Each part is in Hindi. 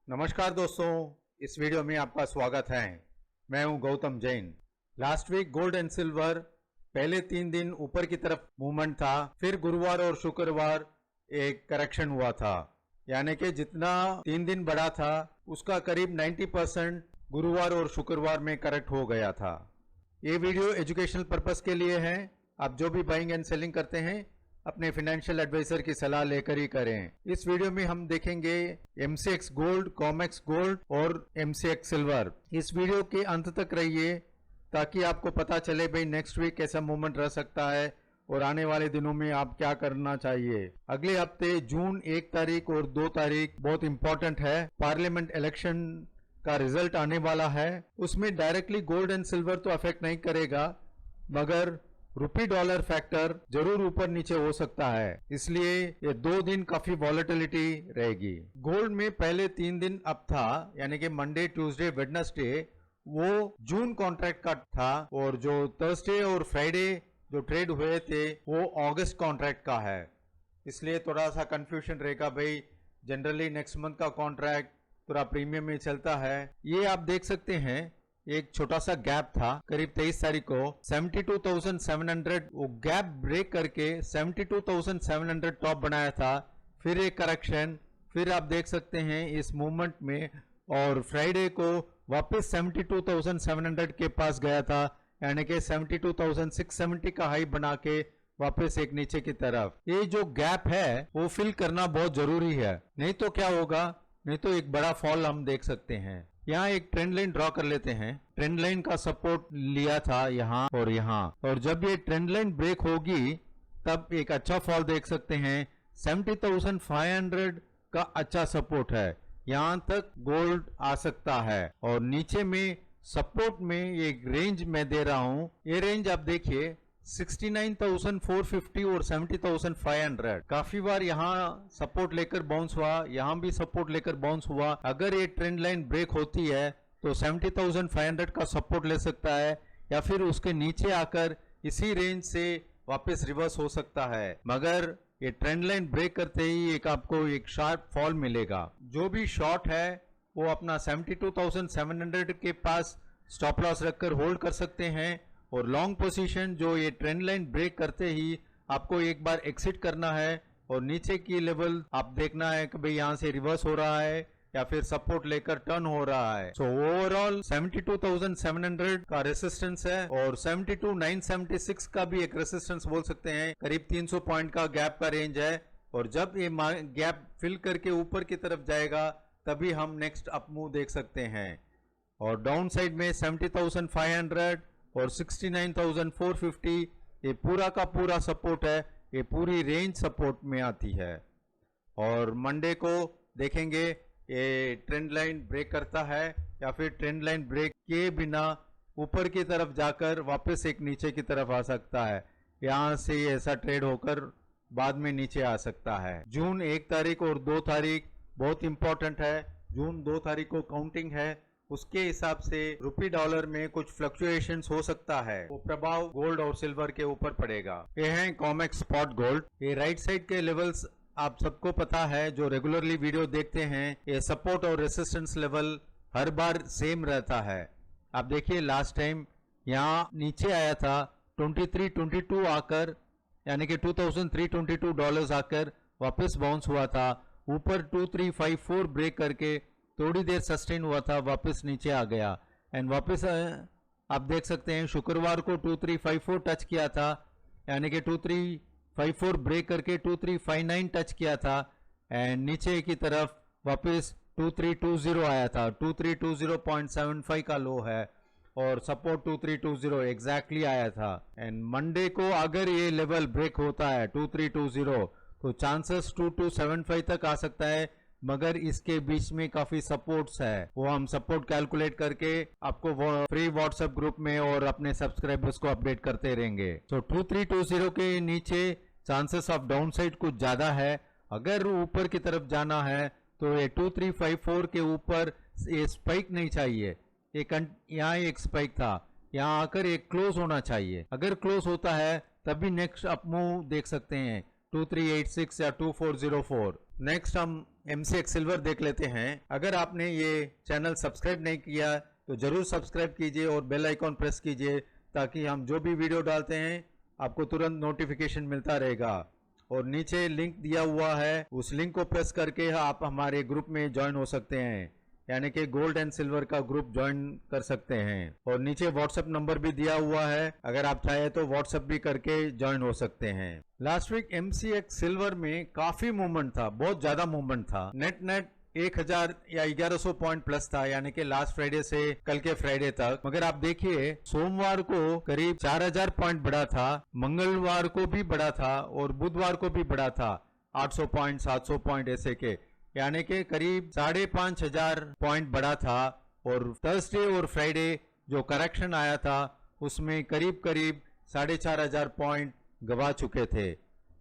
नमस्कार दोस्तों, इस वीडियो में आपका स्वागत है। मैं हूं Gautam Jain. Last week gold and silver पहले 3 दिन ऊपर की तरफ मूवमेंट था, फिर गुरुवार और शुक्रवार एक करेक्शन हुआ था, यानी कि जितना 3 दिन बढ़ा था उसका करीब 90% गुरुवार और शुक्रवार में करेक्ट हो गया था। ये वीडियो एजुकेशनल पर्पस के लिए है। आप जो भी बाइंग एंड सेलिंग करते हैं अपने फाइनेंशियल एडवाइजर की सलाह लेकर ही करें। इस वीडियो में हम देखेंगे MCX गोल्ड, कॉमेक्स गोल्ड और MCX सिल्वर। इस वीडियो के अंत तक रहिए ताकि आपको पता चले भाई नेक्स्ट वीक कैसा मूवमेंट रह सकता है और आने वाले दिनों में आप क्या करना चाहिए। अगले हफ्ते जून 1 तारीख और 2 तारीख बहुत इंपॉर्टेंट है। पार्लियामेंट इलेक्शन का रिजल्ट आने वाला है। उसमें डायरेक्टली गोल्ड एंड सिल्वर तो अफेक्ट नहीं करेगा, मगर रुपी डॉलर फैक्टर जरूर ऊपर नीचे हो सकता है, इसलिए ये 2 दिन काफी वॉलेटिलिटी रहेगी। गोल्ड में पहले 3 दिन अप था, यानी कि मंडे, ट्यूसडे, वेडनेसडे वो जून कॉन्ट्रैक्ट का था, और जो थर्सडे और फ्राइडे जो ट्रेड हुए थे वो अगस्त कॉन्ट्रैक्ट का है। इसलिए थोड़ा सा कंफ्यूजन रहेगा भाई। जनरली नेक्स्ट मंथ का कॉन्ट्रैक्ट थोड़ा प्रीमियम में चलता है। ये आप देख सकते हैं, एक छोटा सा गैप था करीब 23 तारीख को 72,700, वो गैप ब्रेक करके 72,700 टॉप बनाया था। फिर एक करेक्शन, फिर आप देख सकते हैं इस मूवमेंट में, और फ्राइडे को वापस 72,700 के पास गया था, यानी कि 72,670 का हाई बना के वापस एक नीचे की तरफ। ये जो गैप है वो फिल करना बहुत जरूरी है, नहीं तो क्या होगा, नहीं तो एक बड़ा फॉल हम देख सकते हैं। यहाँ एक ट्रेंड लाइन ड्रॉ कर लेते हैं। ट्रेंड लाइन का सपोर्ट लिया था यहाँ और यहाँ, और जब ये ट्रेंड लाइन ब्रेक होगी तब एक अच्छा फॉल देख सकते हैं। 70,500 का अच्छा सपोर्ट है, यहाँ तक गोल्ड आ सकता है। और नीचे में सपोर्ट में एक रेंज मैं दे रहा हूँ, ये रेंज आप देखिए 69,450 और 70,500। काफी बार यहाँ सपोर्ट लेकर बाउंस हुआ, यहाँ भी सपोर्ट लेकर बाउंस हुआ। अगर ये ट्रेंड लाइन ब्रेक होती है तो 70,500 का सपोर्ट ले सकता है, या फिर उसके नीचे आकर इसी रेंज से वापस रिवर्स हो सकता है। मगर ये ट्रेंड लाइन ब्रेक करते ही एक आपको एक शार्प फॉल मिलेगा। जो भी शॉर्ट है वो अपना 72,700 के पास स्टॉप लॉस रखकर होल्ड कर सकते हैं, और लॉन्ग पोजीशन जो ये ट्रेंड लाइन ब्रेक करते ही आपको एक बार एग्जिट करना है, और नीचे की लेवल आप देखना है कि भाई यहाँ से रिवर्स हो रहा है या फिर सपोर्ट लेकर टर्न हो रहा है। सो ओवरऑल 72,700 का रेसिस्टेंस है, और 72,976 का भी एक रेसिस्टेंस बोल सकते हैं। करीब 300 पॉइंट का गैप का रेंज है, और जब ये गैप फिल करके ऊपर की तरफ जाएगा तभी हम नेक्स्ट अप मूव देख सकते हैं। और डाउन साइड में 70,500 और 69,450 ये पूरा का पूरा सपोर्ट है, ये पूरी रेंज सपोर्ट में आती है। और मंडे को देखेंगे ये ट्रेंड लाइन ब्रेक करता है या फिर ट्रेंड लाइन ब्रेक किए बिना ऊपर की तरफ जाकर वापस एक नीचे की तरफ आ सकता है। यहाँ से ऐसा ट्रेड होकर बाद में नीचे आ सकता है। जून 1 तारीख और 2 तारीख बहुत इंपॉर्टेंट है। जून 2 तारीख को काउंटिंग है, उसके हिसाब से रुपी डॉलर में कुछ फ्लक्चुएशंस हो सकता है, वो प्रभाव गोल्ड और सिल्वर के ऊपर पड़ेगा। ये है कॉमेक्स स्पॉट गोल्ड। ये राइट साइड के लेवल्स आप सबको पता है, जो रेगुलरली वीडियो देखते हैं, ये सपोर्ट और रेसिस्टेंस लेवल हर बार सेम रहता है। आप देखिए लास्ट टाइम यहाँ नीचे आया था 2322 आकर, यानी कि $2,322 आकर वापस बाउंस हुआ था। ऊपर 2354 ब्रेक करके थोड़ी देर सस्टेन हुआ था, वापस नीचे आ गया, एंड वापस आप देख सकते हैं शुक्रवार को 2354 टच किया था, यानी कि 2354 ब्रेक करके 2359 टच किया था, एंड नीचे की तरफ वापस 2320 आया था। 2320.75 का लो है, और सपोर्ट 2320 एग्जैक्टली आया था। एंड मंडे को अगर ये लेवल ब्रेक होता है 2320 तो चांसेस 2275 तक आ सकता है, मगर इसके बीच में काफी सपोर्ट्स है, वो हम सपोर्ट कैलकुलेट करके आपको फ्री व्हाट्सएप ग्रुप में और अपने सब्सक्राइबर्स को अपडेट करते रहेंगे। तो 2320 के नीचे चांसेस ऑफ डाउन साइड कुछ ज्यादा है। अगर ऊपर की तरफ जाना है तो ये 2354 के ऊपर ये स्पाइक नहीं चाहिए। यहाँ एक स्पाइक था, यहाँ आकर एक क्लोज होना चाहिए। अगर क्लोज होता है तभी नेक्स्ट अप मूव देख सकते हैं 2386 या 2404। नेक्स्ट हम MCX सिल्वर देख लेते हैं। अगर आपने ये चैनल सब्सक्राइब नहीं किया तो जरूर सब्सक्राइब कीजिए और बेल आइकॉन प्रेस कीजिए, ताकि हम जो भी वीडियो डालते हैं आपको तुरंत नोटिफिकेशन मिलता रहेगा। और नीचे लिंक दिया हुआ है, उस लिंक को प्रेस करके आप हमारे ग्रुप में ज्वाइन हो सकते हैं, यानी कि गोल्ड एंड सिल्वर का ग्रुप ज्वाइन कर सकते हैं। और नीचे व्हाट्सएप नंबर भी दिया हुआ है, अगर आप चाहे तो व्हाट्सएप भी करके ज्वाइन हो सकते हैं। लास्ट वीक MCX सिल्वर में काफी मूवमेंट था, बहुत ज्यादा मूवमेंट था। नेट 1000 या 1100 पॉइंट प्लस था, यानी कि लास्ट फ्राइडे से कल के फ्राइडे तक। मगर आप देखिए सोमवार को करीब 4000 पॉइंट बढ़ा था, मंगलवार को भी बढ़ा था और बुधवार को भी बढ़ा था 800 पॉइंट 700 पॉइंट ऐसे के, यानी कि करीब 5500 पॉइंट बढ़ा था। और थर्सडे और फ्राइडे जो करेक्शन आया था उसमें करीब 4500 पॉइंट गवा चुके थे,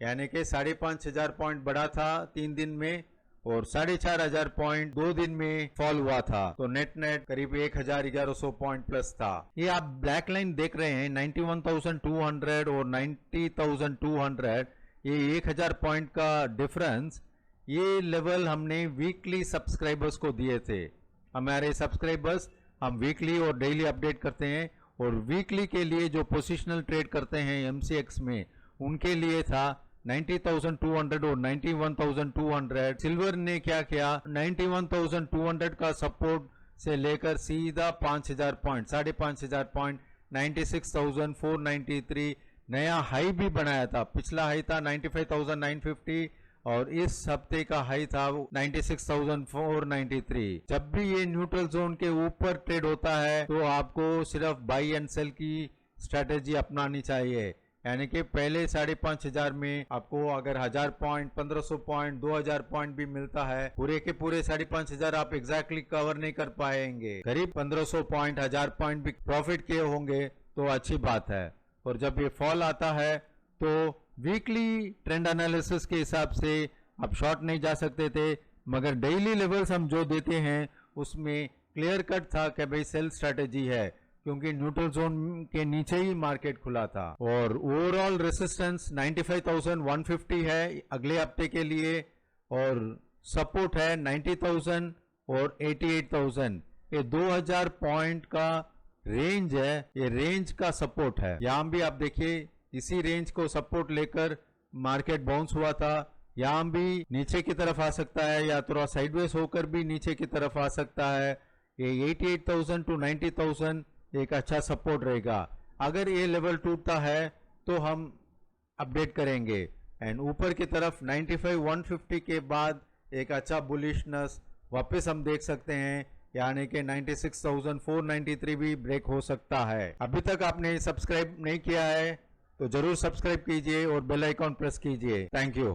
यानी कि 5500 पॉइंट बढ़ा था 3 दिन में और 4500 पॉइंट 2 दिन में फॉल हुआ था। तो नेट करीब 1100 पॉइंट प्लस था। ये आप ब्लैक लाइन देख रहे हैं 91,200 और 90,200, ये 1000 पॉइंट का डिफरेंस, ये लेवल हमने वीकली सब्सक्राइबर्स को दिए थे। हमारे सब्सक्राइबर्स हम वीकली और डेली अपडेट करते हैं, और वीकली के लिए जो पोजिशनल ट्रेड करते हैं MCX में उनके लिए था 90,200 और 91,200। सिल्वर ने क्या किया, 91,200 का सपोर्ट से लेकर सीधा 5000 पॉइंट 5500 पॉइंट 96,493 नया हाई भी बनाया था। पिछला हाई था 95,950 और इस हफ्ते का हाई था 96,493। जब भी ये न्यूट्रल जोन के ऊपर ट्रेड होता है तो आपको सिर्फ बाई एंड सेल की स्ट्रेटेजी अपनानी चाहिए, यानी कि पहले 5500 में आपको अगर 1000 पॉइंट 1500 पॉइंट 2000 पॉइंट भी मिलता है, पूरे के पूरे 5500 आप एग्जैक्टली कवर नहीं कर पाएंगे। करीब 1500 पॉइंट 1000 पॉइंट भी प्रॉफिट किए होंगे तो अच्छी बात है। और जब ये फॉल आता है तो वीकली ट्रेंड एनालिसिस के हिसाब से आप शॉर्ट नहीं जा सकते थे, मगर डेली लेवल्स हम जो देते हैं उसमें क्लियर कट था कि भाई सेल स्ट्रेटेजी है, क्योंकि न्यूट्रल जोन के नीचे ही मार्केट खुला था। और ओवरऑल रेसिस्टेंस 95,150 है अगले हफ्ते के लिए, और सपोर्ट है 90,000 और 88,000। ये 2000 पॉइंट का रेंज है, ये रेंज का सपोर्ट है। यहां भी आप देखिए इसी रेंज को सपोर्ट लेकर मार्केट बाउंस हुआ था। यहां भी नीचे की तरफ आ सकता है या थोड़ा साइडवेज होकर भी नीचे की तरफ आ सकता है। ये 88,000 टू 90,000 एक अच्छा सपोर्ट रहेगा। अगर ये लेवल टूटता है तो हम अपडेट करेंगे, एंड ऊपर की तरफ 95,150 के बाद एक अच्छा बुलिशनेस वापस हम देख सकते हैं, यानी कि 96,493 भी ब्रेक हो सकता है। अभी तक आपने सब्सक्राइब नहीं किया है तो जरूर सब्सक्राइब कीजिए और बेल आइकॉन प्रेस कीजिए। Thank you.